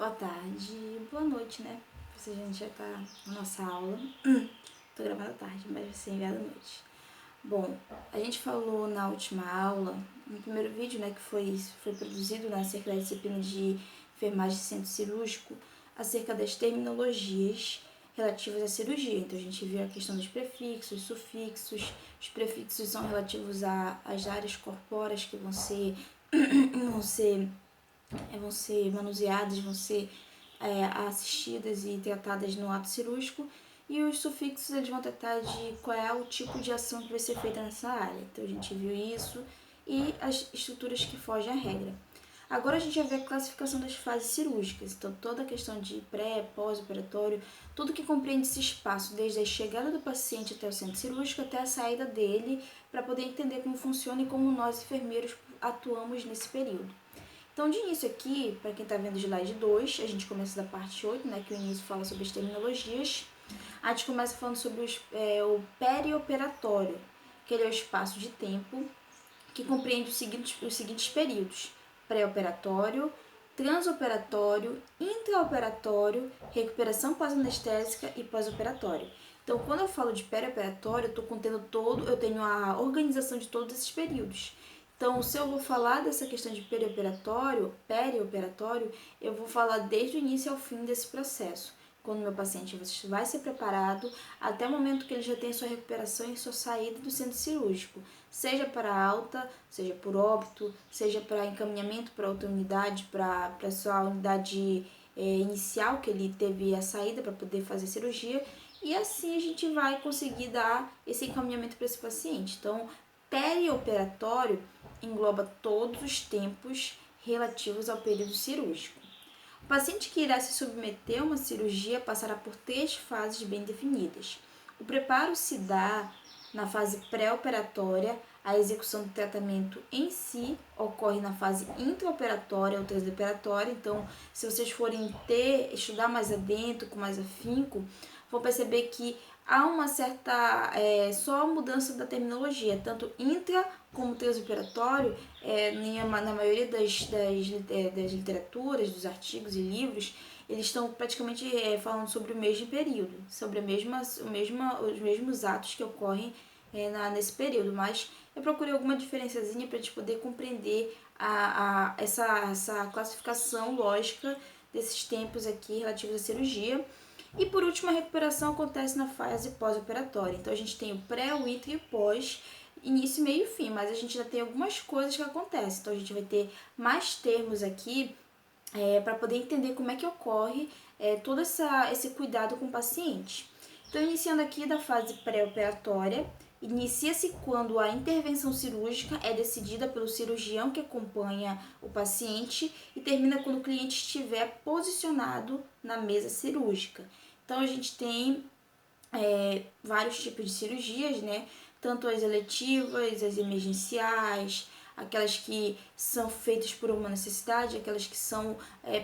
Boa tarde, boa noite, né? Se a gente já tá na nossa aula. Tô gravando à tarde, mas vai ser enviado à noite. Bom, a gente falou na última aula, no primeiro vídeo, né, que foi produzido acerca da disciplina de enfermagem de centro cirúrgico, acerca das terminologias relativas à cirurgia. Então, a gente viu a questão dos prefixos, sufixos. Os prefixos são relativos às áreas corpóreas que vão ser manuseadas, vão ser assistidas e tratadas no ato cirúrgico, e os sufixos eles vão tratar de qual é o tipo de ação que vai ser feita nessa área. Então a gente viu isso e as estruturas que fogem à regra. Agora a gente vai ver a classificação das fases cirúrgicas, então toda a questão de pré, pós-operatório, tudo que compreende esse espaço, desde a chegada do paciente até o centro cirúrgico até a saída dele, para poder entender como funciona e como nós enfermeiros atuamos nesse período. Então, de início aqui, para quem está vendo o slide 2, a gente começa da parte 8, né, que o início fala sobre as terminologias. A gente começa falando sobre o perioperatório, que ele é o espaço de tempo que compreende os seguintes períodos: pré-operatório, transoperatório, intraoperatório, recuperação pós-anestésica e pós-operatório. Então, quando eu falo de perioperatório, eu tenho a organização de todos esses períodos. Então, se eu vou falar dessa questão de perioperatório, eu vou falar desde o início ao fim desse processo. Quando o meu paciente vai ser preparado até o momento que ele já tem a sua recuperação e sua saída do centro cirúrgico, seja para alta, seja por óbito, seja para encaminhamento para outra unidade, para a sua unidade inicial, que ele teve a saída para poder fazer cirurgia, e assim a gente vai conseguir dar esse encaminhamento para esse paciente. Então, perioperatório engloba todos os tempos relativos ao período cirúrgico. O paciente que irá se submeter a uma cirurgia passará por 3 fases bem definidas. O preparo se dá na fase pré-operatória, a execução do tratamento em si ocorre na fase intraoperatória ou transoperatória. Então, se vocês forem estudar mais adentro, com mais afinco, vão perceber que há uma certa só mudança da terminologia, tanto intra como transoperatório, na maioria das literaturas, dos artigos e livros, eles estão praticamente falando sobre o mesmo período, sobre os mesmos atos que ocorrem nesse período, mas eu procurei alguma diferençazinha para a gente poder compreender essa classificação lógica desses tempos aqui relativos à cirurgia. E por último, a recuperação acontece na fase pós-operatória. Então a gente tem o pré, o intra e o pós, início, meio e fim, mas a gente já tem algumas coisas que acontecem. Então a gente vai ter mais termos aqui para poder entender como é que ocorre todo esse cuidado com o paciente. Então, iniciando aqui da fase pré-operatória, inicia-se quando a intervenção cirúrgica é decidida pelo cirurgião que acompanha o paciente e termina quando o cliente estiver posicionado na mesa cirúrgica. Então, a gente tem vários tipos de cirurgias, né? Tanto as eletivas, as emergenciais, aquelas que são feitas por uma necessidade, aquelas que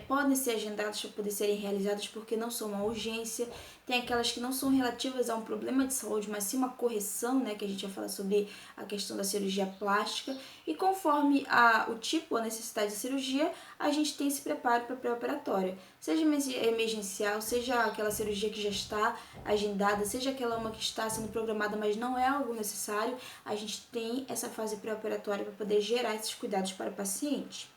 podem ser agendadas para poder serem realizadas porque não são uma urgência, tem aquelas que não são relativas a um problema de saúde, mas sim uma correção, né, que a gente vai falar sobre a questão da cirurgia plástica, e conforme o tipo, a necessidade de cirurgia, a gente tem esse preparo para pré-operatório, seja emergencial, seja aquela cirurgia que já está agendada, seja aquela uma que está sendo programada, mas não é algo necessário, a gente tem essa fase pré-operatória para poder gerar esses cuidados para o paciente.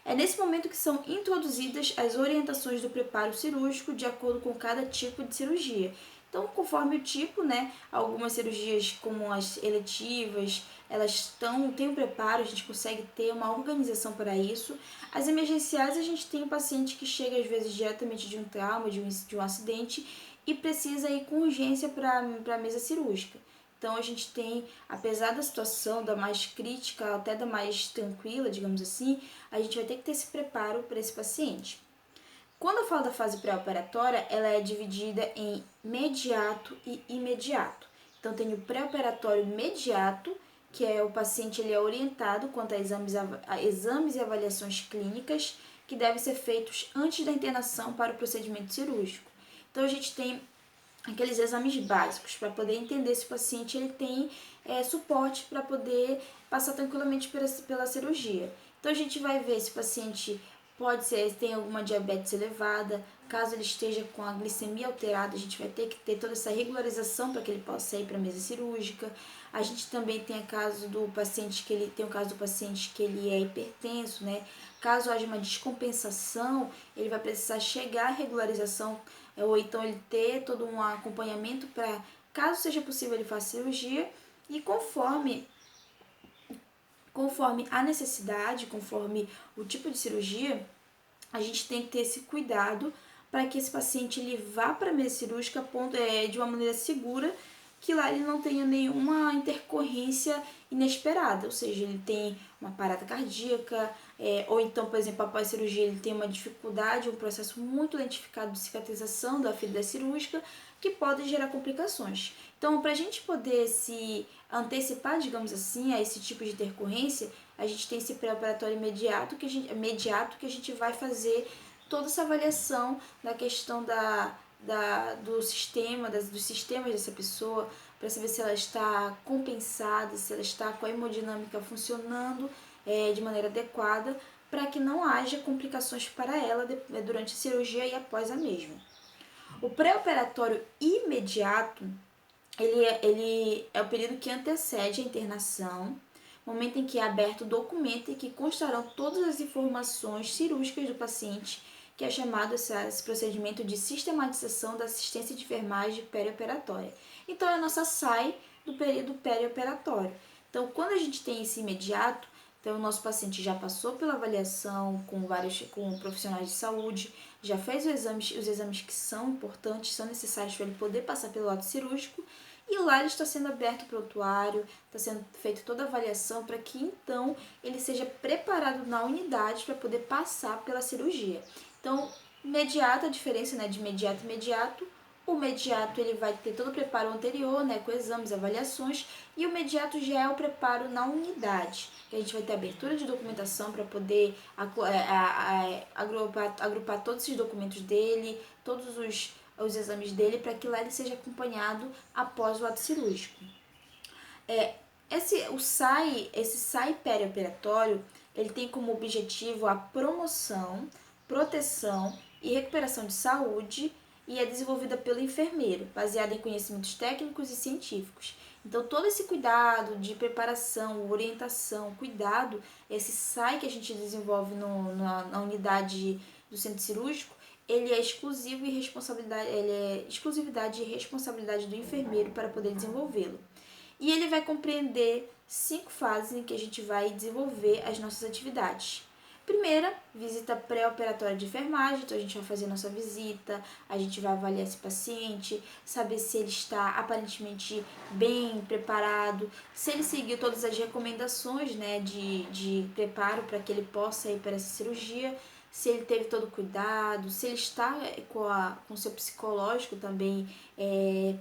É nesse momento que são introduzidas as orientações do preparo cirúrgico de acordo com cada tipo de cirurgia. Então, conforme o tipo, né, algumas cirurgias como as eletivas, elas têm um preparo, a gente consegue ter uma organização para isso. As emergenciais, a gente tem um paciente que chega às vezes diretamente de um trauma, de um acidente e precisa ir com urgência para a mesa cirúrgica. Então, a gente tem, apesar da situação da mais crítica, até da mais tranquila, digamos assim, a gente vai ter que ter esse preparo para esse paciente. Quando eu falo da fase pré-operatória, ela é dividida em mediato e imediato. Então, tem o pré-operatório imediato, que é o paciente ele é orientado quanto a exames e avaliações clínicas que devem ser feitos antes da internação para o procedimento cirúrgico. Então, a gente tem aqueles exames básicos para poder entender se o paciente ele tem suporte para poder passar tranquilamente pela cirurgia. Então, a gente vai ver se o paciente pode ser tem alguma diabetes elevada. Caso ele esteja com a glicemia alterada, a gente vai ter que ter toda essa regularização para que ele possa ir para a mesa cirúrgica. A gente também tem o caso do paciente que ele é hipertenso, né? Caso haja uma descompensação, ele vai precisar chegar à regularização, ou então ele ter todo um acompanhamento para, caso seja possível, ele faça cirurgia. E conforme a necessidade, conforme o tipo de cirurgia, a gente tem que ter esse cuidado para que esse paciente ele vá para a mesa cirúrgica de uma maneira segura, que lá ele não tenha nenhuma intercorrência inesperada, ou seja, ele tem uma parada cardíaca, ou então, por exemplo, após a cirurgia ele tem uma dificuldade, um processo muito lentificado de cicatrização da ferida cirúrgica, que pode gerar complicações. Então, para a gente poder se antecipar, digamos assim, a esse tipo de intercorrência, a gente tem esse pré-operatório imediato que a gente vai fazer toda essa avaliação da questão dos sistemas dessa pessoa, para saber se ela está compensada, se ela está com a hemodinâmica funcionando de maneira adequada, para que não haja complicações para ela durante a cirurgia e após a mesma. O pré-operatório imediato, ele é o período que antecede a internação, momento em que é aberto o documento e que constarão todas as informações cirúrgicas do paciente, que é chamado esse procedimento de sistematização da assistência de enfermagem perioperatória. Então, a nossa SAI do período perioperatório. Então, quando a gente tem esse imediato, então o nosso paciente já passou pela avaliação com profissionais de saúde, já fez os exames que são importantes, são necessários para ele poder passar pelo ato cirúrgico, e lá ele está sendo aberto o prontuário, está sendo feita toda a avaliação para que então ele seja preparado na unidade para poder passar pela cirurgia. Então, imediato, a diferença, né, de imediato e imediato. O imediato ele vai ter todo o preparo anterior, né, com exames, avaliações, e o imediato já é o preparo na unidade, que a gente vai ter abertura de documentação para poder agrupar todos esses documentos dele, todos os exames dele, para que lá ele seja acompanhado após o ato cirúrgico. Esse SAI perioperatório, ele tem como objetivo a promoção, proteção e recuperação de saúde, e é desenvolvida pelo enfermeiro, baseada em conhecimentos técnicos e científicos. Então, todo esse cuidado de preparação, orientação, cuidado, esse SAI que a gente desenvolve na unidade do centro cirúrgico, ele é exclusividade e responsabilidade do enfermeiro para poder desenvolvê-lo. E ele vai compreender 5 fases em que a gente vai desenvolver as nossas atividades. Primeira, visita pré-operatória de enfermagem, então a gente vai fazer nossa visita, a gente vai avaliar esse paciente, saber se ele está aparentemente bem preparado, se ele seguiu todas as recomendações, né, de preparo para que ele possa ir para essa cirurgia, se ele teve todo o cuidado, se ele está com o seu psicológico também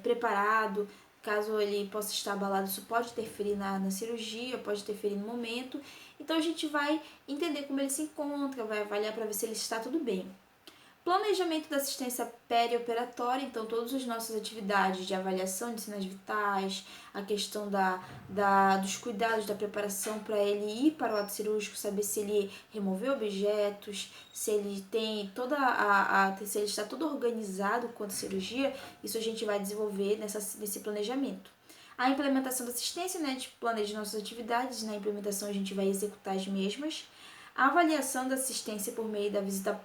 preparado. Caso ele possa estar abalado, isso pode interferir na cirurgia, pode interferir no momento. Então, a gente vai entender como ele se encontra, vai avaliar para ver se ele está tudo bem. Planejamento da assistência perioperatória, então todas as nossas atividades de avaliação de sinais vitais, a questão dos cuidados da preparação para ele ir para o ato cirúrgico, saber se ele removeu objetos, se ele tem se ele está todo organizado quanto à cirurgia, isso a gente vai desenvolver nesse planejamento. A implementação da assistência, né, a gente planeja nossas atividades, na implementação a gente vai executar as mesmas. A avaliação da assistência por meio da visita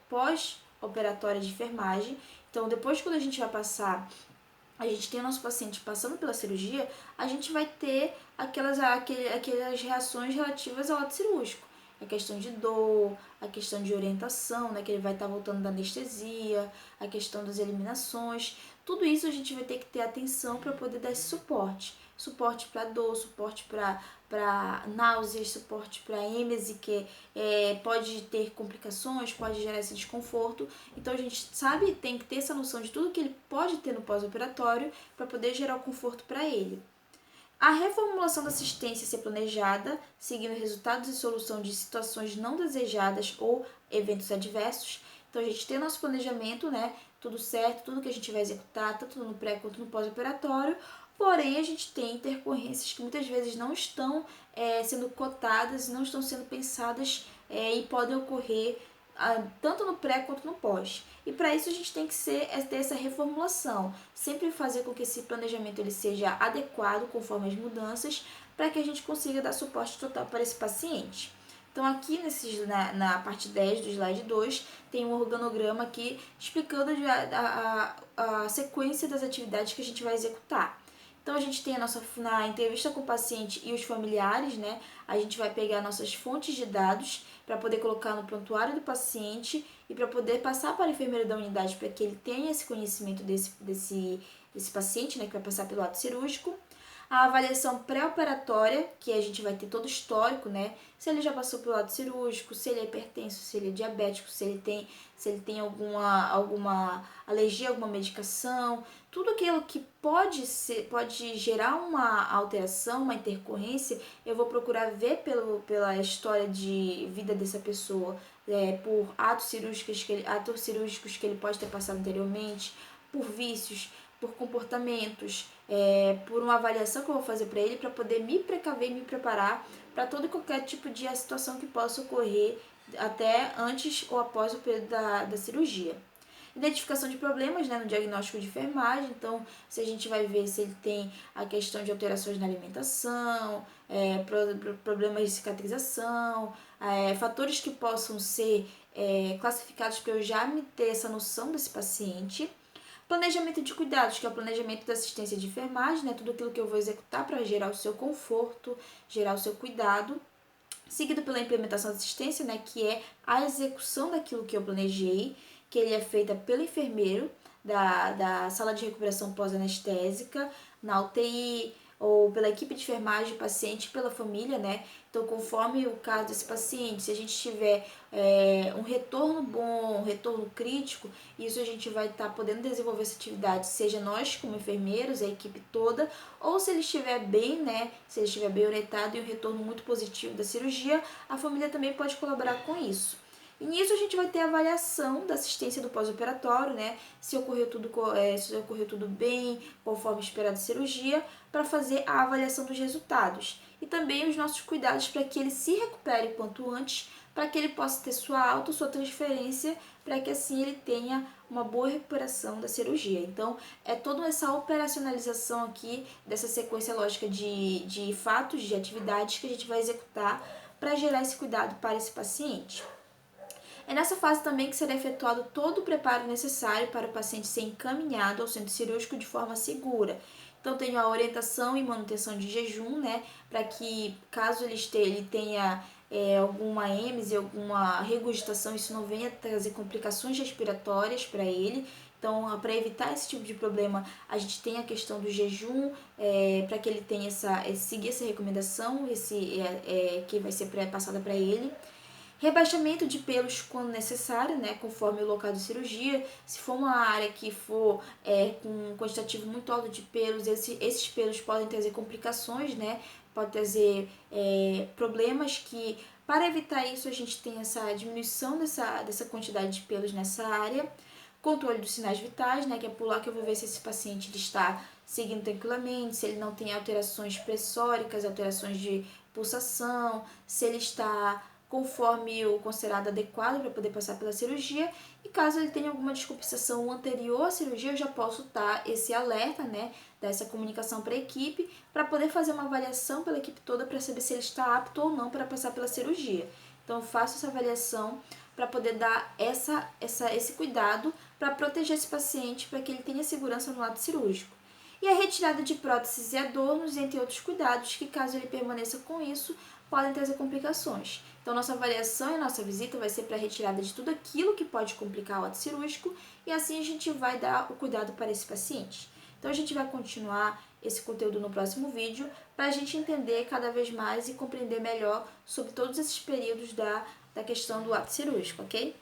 pós-operatória de enfermagem. Então, depois quando a gente vai passar, a gente tem o nosso paciente passando pela cirurgia, a gente vai ter aquelas reações relativas ao ato cirúrgico. A questão de dor, a questão de orientação, né, que ele vai estar voltando da anestesia, a questão das eliminações. Tudo isso a gente vai ter que ter atenção para poder dar esse suporte. Suporte para dor, suporte para náuseas, suporte para êmese, que pode ter complicações, pode gerar esse desconforto. Então a gente tem que ter essa noção de tudo que ele pode ter no pós-operatório para poder gerar o conforto para ele. A reformulação da assistência ser planejada, seguindo resultados e solução de situações não desejadas ou eventos adversos. Então a gente tem nosso planejamento, né? Tudo certo, tudo que a gente vai executar, tanto no pré quanto no pós-operatório. Porém, a gente tem intercorrências que muitas vezes não estão sendo cotadas, não estão sendo pensadas e podem ocorrer tanto no pré quanto no pós. E para isso a gente tem que ter essa reformulação, sempre fazer com que esse planejamento ele seja adequado conforme as mudanças, para que a gente consiga dar suporte total para esse paciente. Então aqui na parte 10 do slide 2, tem um organograma aqui explicando a sequência das atividades que a gente vai executar. Então a gente tem na entrevista com o paciente e os familiares, né? A gente vai pegar nossas fontes de dados para poder colocar no prontuário do paciente e para poder passar para o enfermeiro da unidade para que ele tenha esse conhecimento desse paciente, né? Que vai passar pelo ato cirúrgico. A avaliação pré-operatória, que a gente vai ter todo o histórico, né? Se ele já passou pelo ato cirúrgico, se ele é hipertenso, se ele é diabético, se ele tem alguma alergia a alguma medicação, tudo aquilo que pode gerar uma alteração, uma intercorrência, eu vou procurar ver pela história de vida dessa pessoa, por atos cirúrgicos que ele pode ter passado anteriormente, por vícios, por comportamentos, por uma avaliação que eu vou fazer para ele, para poder me precaver e me preparar para todo e qualquer tipo de situação que possa ocorrer até antes ou após o período da cirurgia. Identificação de problemas, né, no diagnóstico de enfermagem, então se a gente vai ver se ele tem a questão de alterações na alimentação, problemas de cicatrização, fatores que possam ser classificados para eu já me ter essa noção desse paciente. Planejamento de cuidados, que é o planejamento da assistência de enfermagem, né? Tudo aquilo que eu vou executar para gerar o seu conforto, gerar o seu cuidado. Seguido pela implementação da assistência, né? Que é a execução daquilo que eu planejei, que ele é feita pelo enfermeiro da sala de recuperação pós-anestésica, na UTI, ou pela equipe de enfermagem, paciente, pela família, né? Então, conforme o caso desse paciente, se a gente tiver um retorno bom, um retorno crítico, isso a gente vai estar podendo desenvolver essa atividade, seja nós como enfermeiros, a equipe toda, ou se ele estiver bem, né? Se ele estiver bem orientado e um retorno muito positivo da cirurgia, a família também pode colaborar com isso. E nisso a gente vai ter a avaliação da assistência do pós-operatório, né? Se ocorreu tudo bem, conforme esperado da cirurgia, para fazer a avaliação dos resultados. E também os nossos cuidados para que ele se recupere quanto antes, para que ele possa ter sua alta, sua transferência, para que assim ele tenha uma boa recuperação da cirurgia. Então, é toda essa operacionalização aqui dessa sequência lógica de fatos, de atividades que a gente vai executar para gerar esse cuidado para esse paciente. É nessa fase também que será efetuado todo o preparo necessário para o paciente ser encaminhado ao centro cirúrgico de forma segura. Então, tenho a orientação e manutenção de jejum, né, para que caso ele tenha alguma êmese, alguma regurgitação, isso não venha trazer complicações respiratórias para ele. Então, para evitar esse tipo de problema, a gente tem a questão do jejum, para que ele tenha seguir essa recomendação, que vai ser passada para ele. Rebaixamento de pelos quando necessário, né, conforme o local de cirurgia. Se for uma área que for com um quantitativo muito alto de pelos, esses pelos podem trazer complicações, né, pode trazer problemas que, para evitar isso, a gente tem essa diminuição dessa quantidade de pelos nessa área. Controle dos sinais vitais, né, que é por lá que eu vou ver se esse paciente está seguindo tranquilamente, se ele não tem alterações pressóricas, alterações de pulsação, se ele está conforme o considerado adequado para poder passar pela cirurgia, e caso ele tenha alguma descompensação anterior à cirurgia, eu já posso dar esse alerta, né, dessa comunicação para a equipe, para poder fazer uma avaliação pela equipe toda para saber se ele está apto ou não para passar pela cirurgia. Então, eu faço essa avaliação para poder dar esse cuidado para proteger esse paciente, para que ele tenha segurança no ato cirúrgico. E a retirada de próteses e adornos, entre outros cuidados, que caso ele permaneça com isso, podem trazer complicações. Então, nossa avaliação e nossa visita vai ser para a retirada de tudo aquilo que pode complicar o ato cirúrgico, e assim a gente vai dar o cuidado para esse paciente. Então, a gente vai continuar esse conteúdo no próximo vídeo, para a gente entender cada vez mais e compreender melhor sobre todos esses períodos da questão do ato cirúrgico, ok?